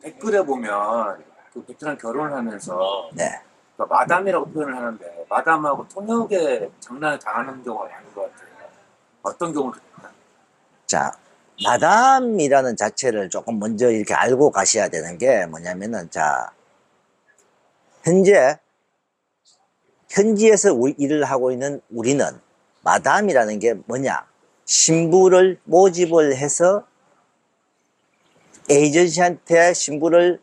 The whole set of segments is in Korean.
댓글에 보면 그 베트남 결혼하면서 네. 그러니까 마담이라고 표현을 하는데 마담하고 통역에 장난을 당하는 경우가 많은 것 같아요. 어떤 경우도 있나요? 자, 마담이라는 자체를 조금 먼저 이렇게 알고 가셔야 되는 게 뭐냐면은, 자, 현지에서 일을 하고 있는 우리는 마담이라는 게 뭐냐? 신부를 모집을 해서 에이전시한테 신부를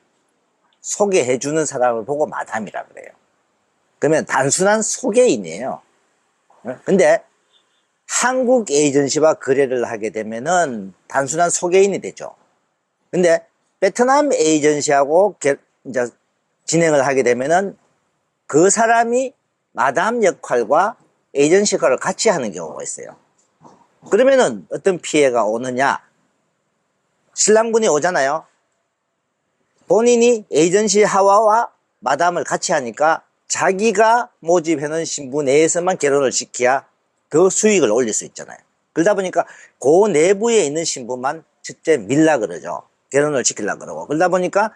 소개해 주는 사람을 보고 마담이라 그래요. 그러면 단순한 소개인이에요. 근데 한국 에이전시와 거래를 하게 되면은 단순한 소개인이 되죠. 근데 베트남 에이전시하고 이제 진행을 하게 되면은 그 사람이 마담 역할과 에이전시 역할을 같이 하는 경우가 있어요. 그러면은 어떤 피해가 오느냐? 신랑분이 오잖아요. 본인이 에이전시 하와와 마담을 같이 하니까 자기가 모집해놓은 신부 내에서만 결혼을 시켜야 더 수익을 올릴 수 있잖아요. 그러다 보니까 그 내부에 있는 신부만 첫째 밀라 그러죠. 결혼을 시키려고 그러고. 그러다 보니까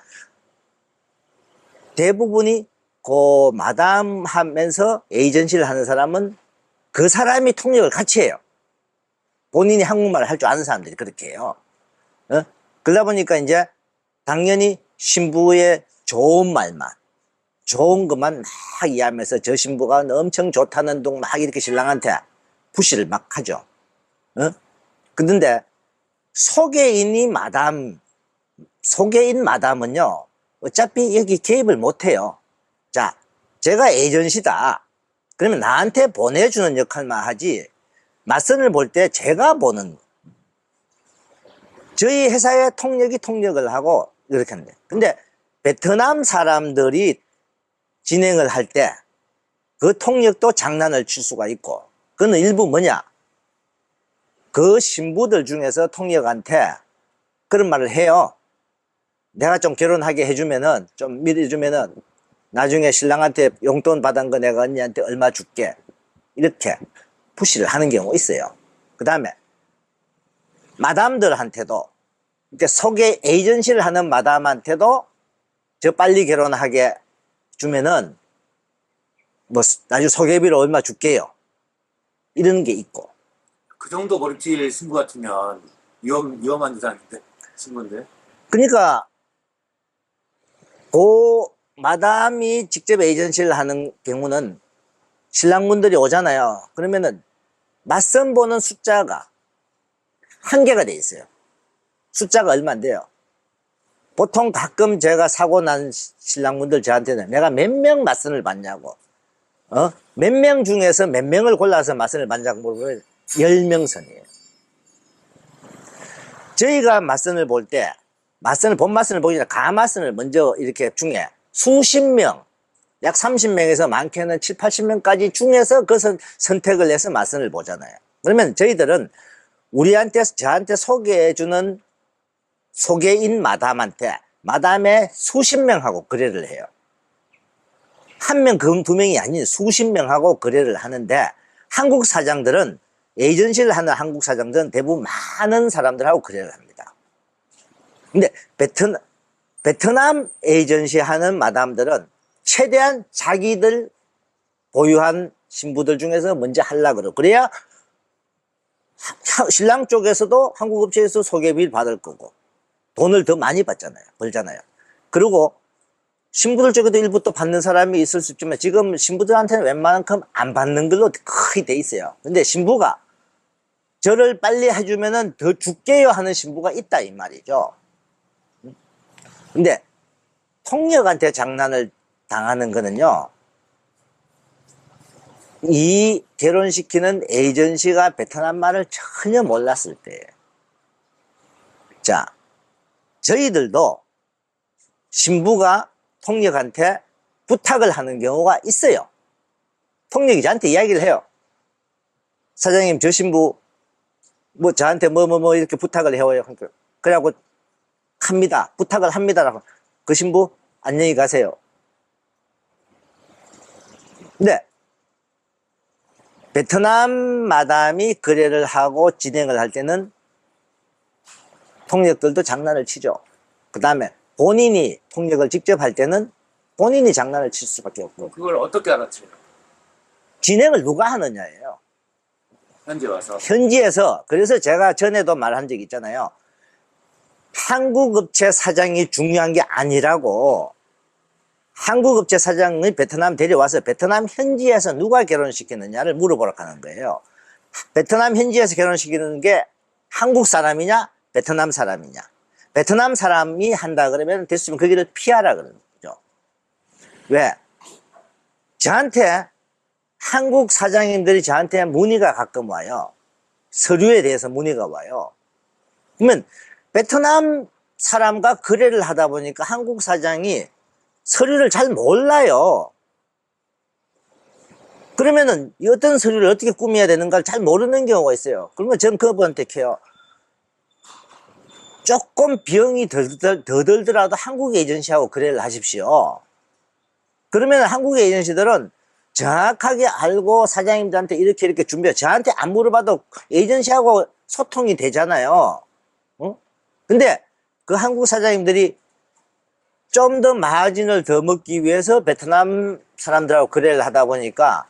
대부분이 그 마담 하면서 에이전시를 하는 사람은 그 사람이 통역을 같이 해요. 본인이 한국말을 할 줄 아는 사람들이 그렇게 해요. 그러다 보니까 이제 당연히 신부의 좋은 말만, 좋은 것만 막 이해하면서 저 신부가 엄청 좋다는 둥 막 이렇게 신랑한테 푸시를 막 하죠. 그런데 소개인 마담은요, 어차피 여기 개입을 못 해요. 자, 제가 에이전시다. 그러면 나한테 보내주는 역할만 하지, 맞선을 볼 때 제가 보는, 저희 회사의 통역이 통역을 하고 이렇게 하는데, 근데 베트남 사람들이 진행을 할 때 그 통역도 장난을 칠 수가 있고, 그는 일부 뭐냐, 그 신부들 중에서 통역한테 그런 말을 해요. 내가 좀 결혼하게 해주면은, 좀 밀어주면은 나중에 신랑한테 용돈 받은 거 내가 언니한테 얼마 줄게, 이렇게 푸시를 하는 경우가 있어요. 그 다음에 마담들한테도, 그러니까 소개 에이전시를 하는 마담한테도 저 빨리 결혼하게 주면은 뭐 나중에 소개비로 얼마 줄게요, 이런 게 있고. 그 정도 머리띠 신부 같으면 위험한 이상인데 신부인데. 그러니까 그 마담이 직접 에이전시를 하는 경우는 신랑분들이 오잖아요. 그러면은 맞선 보는 숫자가 한계가 돼 있어요. 숫자가 얼마 안 돼요. 보통 가끔 제가 사고 난 신랑분들 저한테는 내가 몇 명 맞선을 받냐고, 몇 명 중에서 몇 명을 골라서 맞선을 받냐고 물어보면 10명 선이에요. 저희가 맞선을 볼 때, 본 맞선을 보기 전에 가맞선을 먼저 이렇게 중에 수십 명, 약 30명에서 많게는 7, 80명까지 중에서 그 선택을 해서 맞선을 보잖아요. 그러면 저희들은 저한테 소개해주는 소개인 마담의 수십 명하고 거래를 해요. 한 명, 두 명이 아닌 수십 명하고 거래를 하는데, 한국 사장들은, 에이전시를 하는 한국 사장들은 대부분 많은 사람들하고 거래를 합니다. 근데 베트남 에이전시 하는 마담들은 최대한 자기들 보유한 신부들 중에서 먼저 하려고 그러고, 그래야 신랑 쪽에서도 한국 업체에서 소개비를 받을 거고 돈을 더 많이 벌잖아요. 그리고 신부들 쪽에도 일부 또 받는 사람이 있을 수 있지만 지금 신부들한테는 웬만큼 안 받는 걸로 거의 돼 있어요. 근데 신부가 저를 빨리 해주면은 더 줄게요 하는 신부가 있다 이 말이죠. 근데 통역한테 장난을 당하는 거는요, 이 결혼시키는 에이전시가 베트남 말을 전혀 몰랐을 때예요. 자, 저희들도 신부가 통역한테 부탁을 하는 경우가 있어요. 통역이 저한테 이야기를 해요. 사장님, 저 신부 뭐 저한테 뭐 이렇게 부탁을 해와요. 그래갖고 부탁을 합니다라고. 그 신부 안녕히 가세요. 근데 베트남 마담이 거래를 하고 진행을 할 때는 통역들도 장난을 치죠. 그 다음에 본인이 통역을 직접 할 때는 본인이 장난을 칠 수밖에 없고, 그걸 어떻게 알았지? 진행을 누가 하느냐예요. 현지 와서. 현지에서. 그래서 제가 전에도 말한 적 있잖아요. 한국 업체 사장이 중요한 게 아니라고, 한국 업체 사장이 베트남 데려와서 베트남 현지에서 누가 결혼시키느냐를 물어보러 가는 거예요. 베트남 현지에서 결혼시키는 게 한국 사람이냐 베트남 사람이냐. 베트남 사람이 한다 그러면 됐으면 그 길을 피하라 그러는 거죠. 왜? 저한테 한국 사장님들이 저한테 문의가 가끔 와요. 서류에 대해서 문의가 와요. 그러면 베트남 사람과 거래를 하다 보니까 한국 사장이 서류를 잘 몰라요. 그러면은 어떤 서류를 어떻게 꾸며야 되는가를 잘 모르는 경우가 있어요. 그러면 전 그분한테 해요. 조금 비용이 더 들더라도 한국 에이전시하고 거래를 하십시오. 그러면 한국 에이전시들은 정확하게 알고 사장님들한테 이렇게 준비해. 저한테 안 물어봐도 에이전시하고 소통이 되잖아요. 근데 그 한국 사장님들이 좀 더 마진을 더 먹기 위해서 베트남 사람들하고 거래를 하다 보니까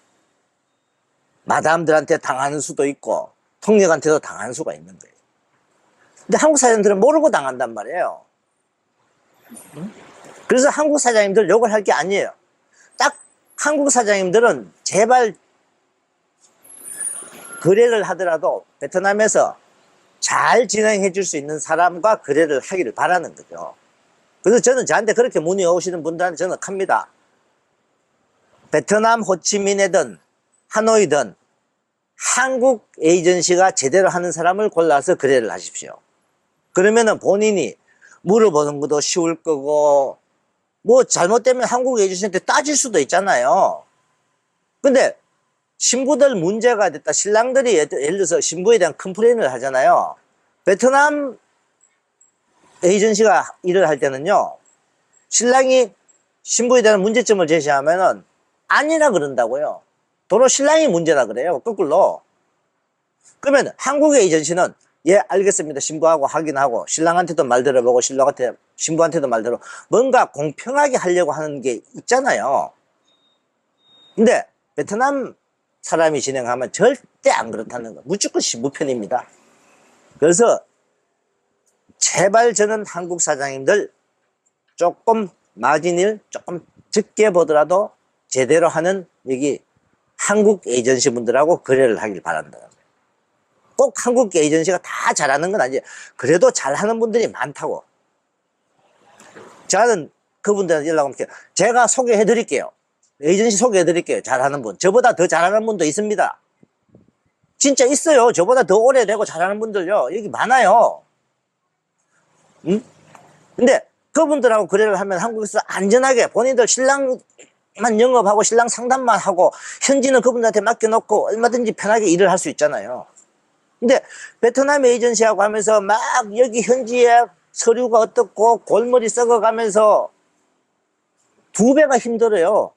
마담들한테 당하는 수도 있고 통역한테도 당하는 수가 있는 거예요. 근데 한국 사장님들은 모르고 당한단 말이에요. 그래서 한국 사장님들 욕을 할 게 아니에요. 딱 한국 사장님들은 제발 거래를 하더라도 베트남에서 잘 진행해 줄 수 있는 사람과 거래를 하기를 바라는 거죠. 그래서 저는 저한테 그렇게 문의 오시는 분들한테 저는 합니다. 베트남 호치민이든 하노이든 한국 에이전시가 제대로 하는 사람을 골라서 거래를 하십시오. 그러면은 본인이 물어보는 것도 쉬울 거고, 뭐 잘못되면 한국 에이전시한테 따질 수도 있잖아요. 근데 신부들 문제가 됐다. 신랑들이 예를 들어서 신부에 대한 컴플레인을 하잖아요. 베트남 에이전시가 일을 할 때는요, 신랑이 신부에 대한 문제점을 제시하면은 아니라 그런다고요. 도로 신랑이 문제라 그래요. 거꾸로. 그러면 한국 에이전시는 예 알겠습니다. 신부하고 확인하고 신랑한테도 말 들어보고 신부한테도 말 들어보고 뭔가 공평하게 하려고 하는 게 있잖아요. 근데 베트남 사람이 진행하면 절대 안 그렇다는 거. 무조건 신부 편입니다. 그래서 제발 저는 한국 사장님들 조금 마진을 조금 적게 보더라도 제대로 하는 여기 한국 에이전시 분들하고 거래를 하길 바란다. 꼭 한국 에이전시가 다 잘하는 건 아니에요. 그래도 잘하는 분들이 많다고. 저는 그분들한테 연락하면 제가 소개해 드릴게요. 에이전시 소개해 드릴게요. 잘하는 분. 저보다 더 잘하는 분도 있습니다. 진짜 있어요. 저보다 더 오래되고 잘하는 분들요. 여기 많아요. 응? 근데 그분들하고 거래를 하면 한국에서 안전하게 본인들 신랑만 영업하고 신랑 상담만 하고 현지는 그분들한테 맡겨놓고 얼마든지 편하게 일을 할 수 있잖아요. 근데 베트남 에이전시하고 하면서 막 여기 현지에 서류가 어떻고 골머리 썩어가면서 2배가 힘들어요.